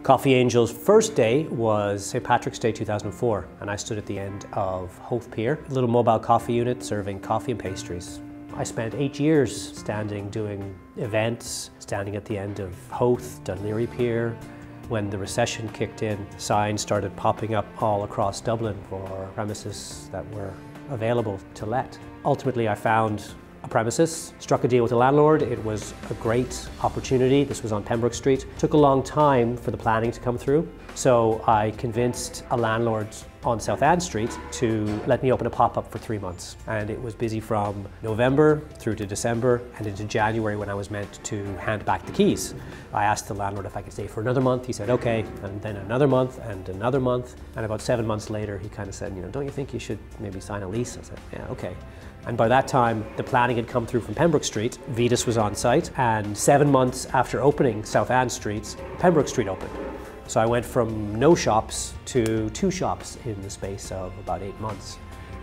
Coffee Angel's first day was St. Patrick's Day 2004, and I stood at the end of Howth Pier, a little mobile coffee unit serving coffee and pastries. I spent 8 years standing doing events, standing at the end of Howth, Dunleary Pier. When the recession kicked in, signs started popping up all across Dublin for premises that were available to let. Ultimately, I found a premises, struck a deal with the landlord. It was a great opportunity. This was on Pembroke Street. It took a long time for the planning to come through, so I convinced a landlord on South Anne Street to let me open a pop-up for 3 months. And it was busy from November through to December and into January when I was meant to hand back the keys. I asked the landlord if I could stay for another month. He said, okay, and then another month and another month. And about 7 months later, he kind of said, don't you think you should maybe sign a lease? I said, yeah, okay. And by that time, the planning had come through from Pembroke Street. Vetus was on site, and 7 months after opening South Anne Street, Pembroke Street opened. So I went from no shops to 2 shops in the space of about 8 months.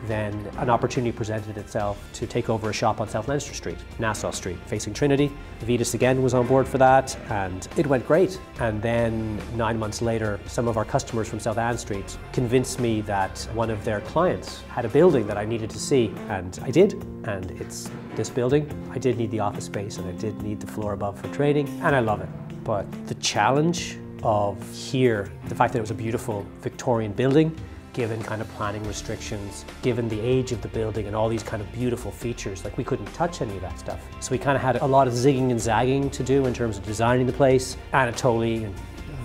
Then an opportunity presented itself to take over a shop on South Leinster Street, Nassau Street, facing Trinity. Vetus again was on board for that, and it went great. And then 9 months later, some of our customers from South Anne Street convinced me that one of their clients had a building that I needed to see, and I did. And it's this building. I did need the office space, and I did need the floor above for training, and I love it. But the challenge of here, the fact that it was a beautiful Victorian building, given kind of planning restrictions, given the age of the building and all these kind of beautiful features, like we couldn't touch any of that stuff. So we kind of had a lot of zigging and zagging to do in terms of designing the place. Anatoly and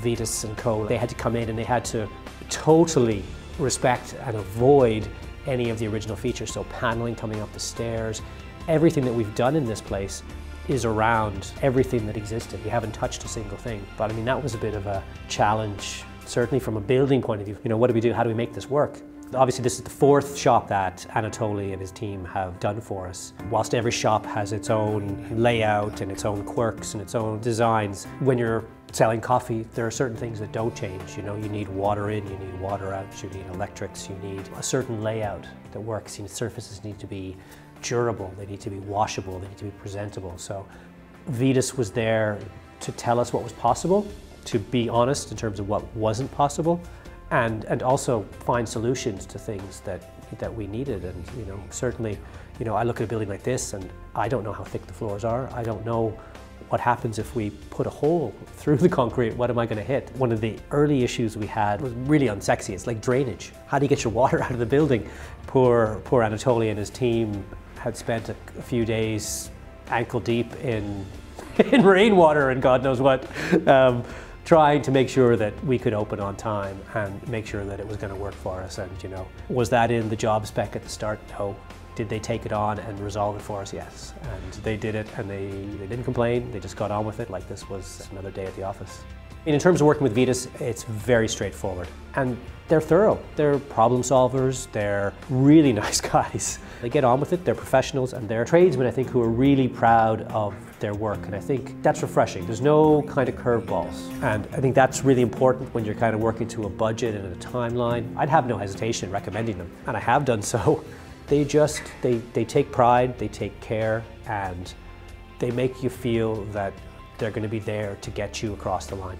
Vetus and co, they had to come in and they had to totally respect and avoid any of the original features. So paneling coming up the stairs, everything that we've done in this place is around everything that existed. We haven't touched a single thing. But I mean, that was a bit of a challenge, certainly from a building point of view. What do we do? How do we make this work? Obviously, this is the 4th shop that Anatoly and his team have done for us. Whilst every shop has its own layout and its own quirks and its own designs, when you're selling coffee, there are certain things that don't change. You need water in, you need water out, you need electrics, you need a certain layout that works. Surfaces need to be durable, they need to be washable, they need to be presentable. So Vetus was there to tell us what was possible, to be honest in terms of what wasn't possible, and also find solutions to things that we needed. And certainly, I look at a building like this and I don't know how thick the floors are. I don't know what happens if we put a hole through the concrete. What am I going to hit? One of the early issues we had was really unsexy. It's like drainage. How do you get your water out of the building? Poor Anatoly and his team had spent a few days ankle deep in rainwater and God knows what, trying to make sure that we could open on time and make sure that it was going to work for us. And was that in the job spec at the start? No. Did they take it on and resolve it for us? Yes. And they did it, and they didn't complain. They just got on with it like this was another day at the office. In terms of working with Vetus, it's very straightforward. And they're thorough. They're problem solvers. They're really nice guys. They get on with it. They're professionals, and they're tradesmen, I think, who are really proud of their work. And I think that's refreshing. There's no kind of curveballs. And I think that's really important when you're kind of working to a budget and a timeline. I'd have no hesitation recommending them, and I have done so. They take pride, they take care, and they make you feel that they're going to be there to get you across the line.